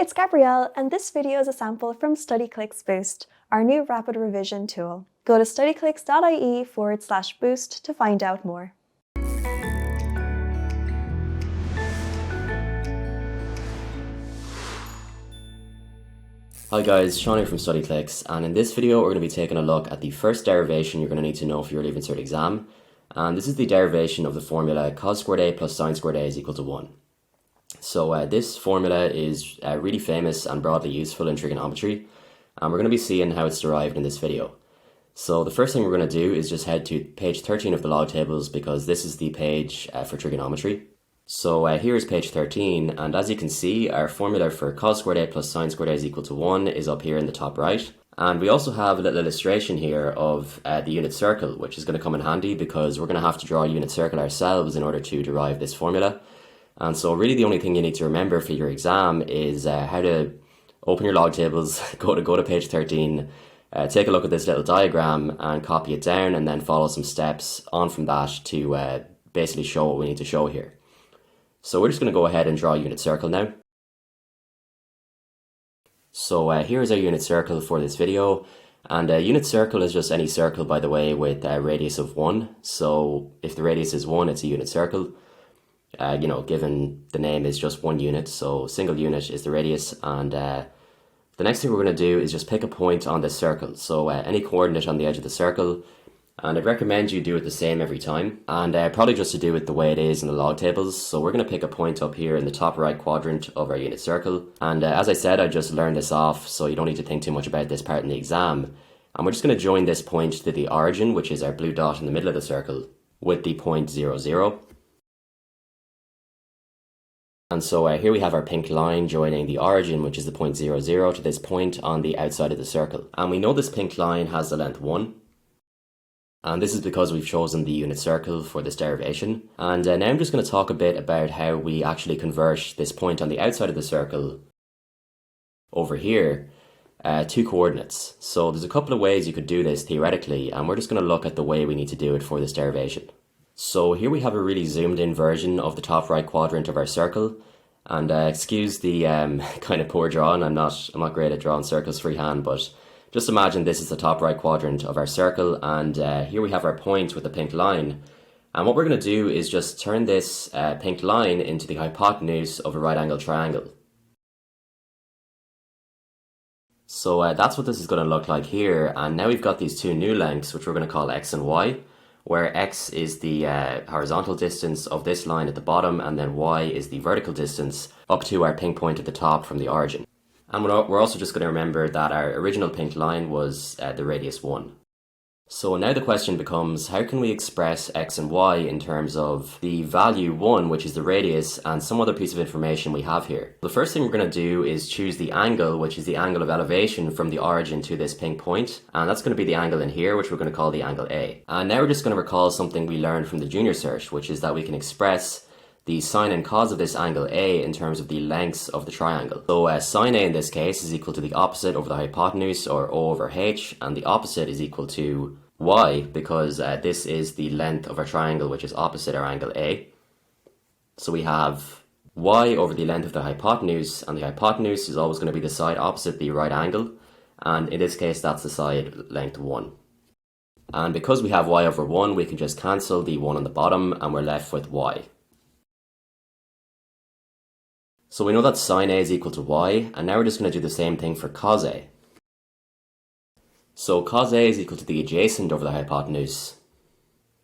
it's Gabrielle, and this video is a sample from Studyclix Boost, our new rapid revision tool. Go to studyclix.ie/boost to find out more. Hi guys, Sean here from Studyclix, and in this video we're going to be taking a look at the first derivation you're going to need to know for your Leaving Cert exam. And this is the derivation of the formula cos squared a plus sine squared a is equal to 1. So this formula is really famous and broadly useful in trigonometry, and we're going to be seeing how it's derived in this video. So the first thing we're going to do is just head to page 13 of the log tables, because this is the page for trigonometry. So here's page 13, and as you can see, our formula for cos squared a plus sine squared a is equal to 1 is up here in the top right. And we also have a little illustration here of the unit circle, which is going to come in handy because we're going to have to draw a unit circle ourselves in order to derive this formula. And so really the only thing you need to remember for your exam is how to open your log tables, go to page 13, take a look at this little diagram and copy it down, and then follow some steps on from that to basically show what we need to show here. So we're just going to go ahead and draw a unit circle now. So here's our unit circle for this video, and a unit circle is just any circle, by the way, with a radius of 1. So if the radius is 1, it's a unit circle. Given the name is just 1 unit, so single unit is the radius. And the next thing we're going to do is just pick a point on this circle. So any coordinate on the edge of the circle. And I'd recommend you do it the same every time, and probably just to do it the way it is in the log tables. So we're going to pick a point up here in the top right quadrant of our unit circle. And as I said, I just learned this off, so you don't need to think too much about this part in the exam. And we're just going to join this point to the origin, which is our blue dot in the middle of the circle, with the point 0, 0. And so here we have our pink line joining the origin, which is the point 0, 0, to this point on the outside of the circle. And we know this pink line has the length 1. And this is because we've chosen the unit circle for this derivation. And now I'm just going to talk a bit about how we actually convert this point on the outside of the circle over here to coordinates. So there's a couple of ways you could do this theoretically, and we're just going to look at the way we need to do it for this derivation. So here we have a really zoomed in version of the top right quadrant of our circle. And excuse the kind of poor drawing, I'm not great at drawing circles freehand, but just imagine this is the top right quadrant of our circle, and here we have our point with the pink line. And what we're going to do is just turn this pink line into the hypotenuse of a right angled triangle. So that's what this is going to look like here. And now we've got these two new lengths, which we're going to call x and y, where x is the horizontal distance of this line at the bottom, and then y is the vertical distance up to our pink point at the top from the origin. And we're also just going to remember that our original pink line was the radius 1. So now the question becomes, how can we express x and y in terms of the value 1, which is the radius, and some other piece of information we have here? The first thing we're going to do is choose the angle, which is the angle of elevation from the origin to this pink point. And that's going to be the angle in here, which we're going to call the angle A. And now we're just going to recall something we learned from the junior cert, which is that we can express the sine and cos of this angle A in terms of the lengths of the triangle. So sine A in this case is equal to the opposite over the hypotenuse, or O over H, and the opposite is equal to Y, because this is the length of our triangle, which is opposite our angle A. So we have Y over the length of the hypotenuse, and the hypotenuse is always going to be the side opposite the right angle, and in this case that's the side length 1. And because we have Y over 1, we can just cancel the 1 on the bottom, and we're left with Y. So we know that sine A is equal to y, and now we're just going to do the same thing for cos A. So cos A is equal to the adjacent over the hypotenuse,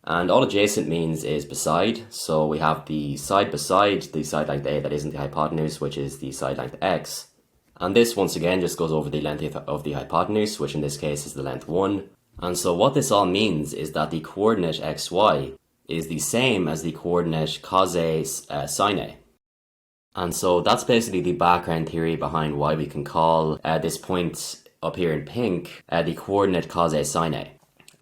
and all adjacent means is beside, so we have the side beside the side length A that isn't the hypotenuse, which is the side length x. And this once again just goes over the length of the hypotenuse, which in this case is the length 1. And so what this all means is that the coordinate xy is the same as the coordinate cos A sine A. And so that's basically the background theory behind why we can call this point up here in pink the coordinate cos A sine A.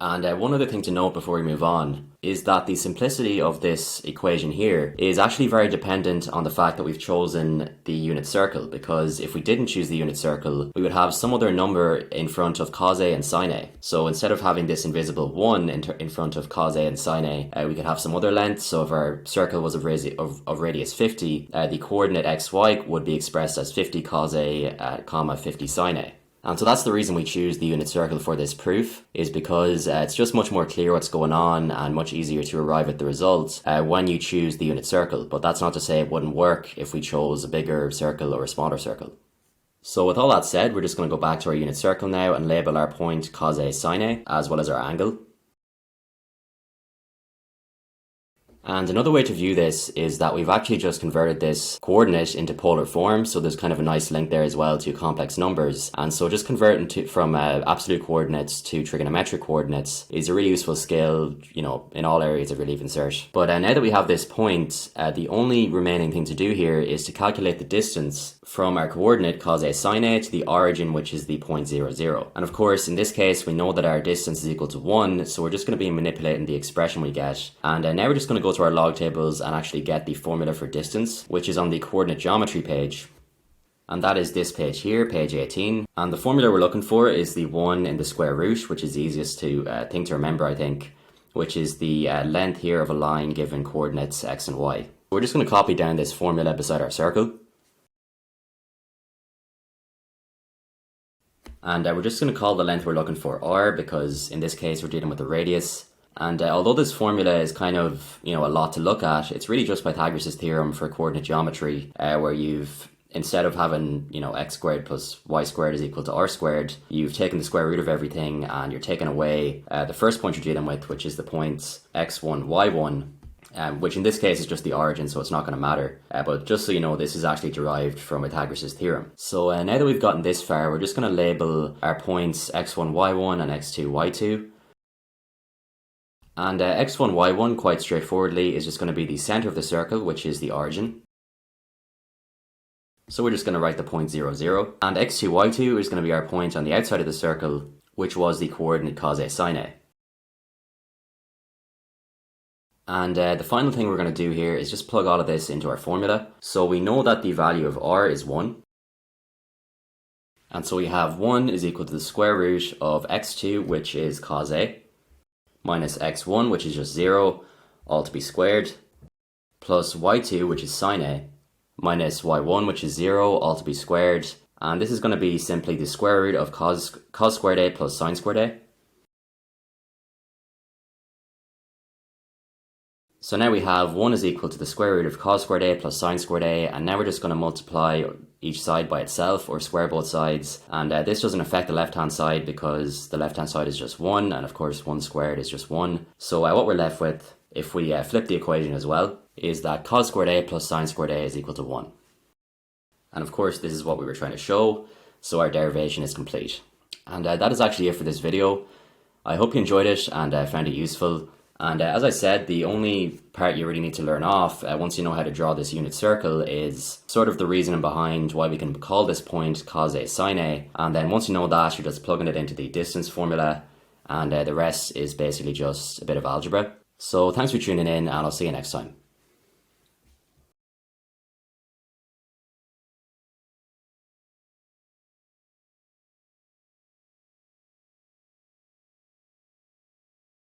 And one other thing to note before we move on is that the simplicity of this equation here is actually very dependent on the fact that we've chosen the unit circle, because if we didn't choose the unit circle, we would have some other number in front of cos A and sin A. So instead of having this invisible 1 in front of cos A and sin A, we could have some other length. So if our circle was of radius 50, the coordinate xy would be expressed as 50 cos A, comma 50 sin A. And so that's the reason we choose the unit circle for this proof, is because it's just much more clear what's going on and much easier to arrive at the results when you choose the unit circle. But that's not to say it wouldn't work if we chose a bigger circle or a smaller circle. So with all that said, we're just going to go back to our unit circle now and label our point cos A sin A, as well as our angle. And another way to view this is that we've actually just converted this coordinate into polar form, so there's kind of a nice link there as well to complex numbers. And so just converting from absolute coordinates to trigonometric coordinates is a really useful skill, you know, in all areas of your Leaving Cert. But now that we have this point, the only remaining thing to do here is to calculate the distance from our coordinate cos A sin A to the origin, which is the point 0, 0. And of course, in this case, we know that our distance is equal to 1, so we're just going to be manipulating the expression we get. And now we're just going to go to our log tables and actually get the formula for distance, which is on the coordinate geometry page. And that is this page here, page 18. And the formula we're looking for is the 1 in the square root, which is the easiest thing to remember, I think, which is the length here of a line given coordinates x and y. We're just going to copy down this formula beside our circle. And we're just going to call the length we're looking for r, because in this case we're dealing with the radius. And although this formula is kind of, you know, a lot to look at, it's really just Pythagoras' theorem for coordinate geometry, where you've, instead of having, you know, x squared plus y squared is equal to r squared, you've taken the square root of everything and you're taking away the first point you're dealing with, which is the points x1, y1. Which in this case is just the origin, so it's not going to matter. But just so you know, this is actually derived from Pythagoras' theorem. So now that we've gotten this far, we're just going to label our points x1, y1 and x2, y2. And x1, y1, quite straightforwardly, is just going to be the centre of the circle, which is the origin. So we're just going to write the point 0, 0. And x2, y2 is going to be our point on the outside of the circle, which was the coordinate cos A sin A. And the final thing we're going to do here is just plug all of this into our formula. So we know that the value of r is 1. And so we have 1 is equal to the square root of x2, which is cos A, minus x1, which is just 0, all to be squared, plus y2, which is sin A, minus y1, which is 0, all to be squared. And this is going to be simply the square root of cos squared A plus sin squared A. So now we have 1 is equal to the square root of cos squared A plus sin squared A, and now we're just going to multiply each side by itself, or square both sides. And this doesn't affect the left hand side because the left hand side is just 1, and of course 1 squared is just 1. So what we're left with, if we flip the equation as well, is that cos squared A plus sin squared A is equal to 1. And of course this is what we were trying to show, so our derivation is complete. And that is actually it for this video. I hope you enjoyed it and found it useful. And as I said, the only part you really need to learn off, once you know how to draw this unit circle, is sort of the reasoning behind why we can call this point cos A sin A. And then once you know that, you're just plugging it into the distance formula, and the rest is basically just a bit of algebra. So thanks for tuning in, and I'll see you next time.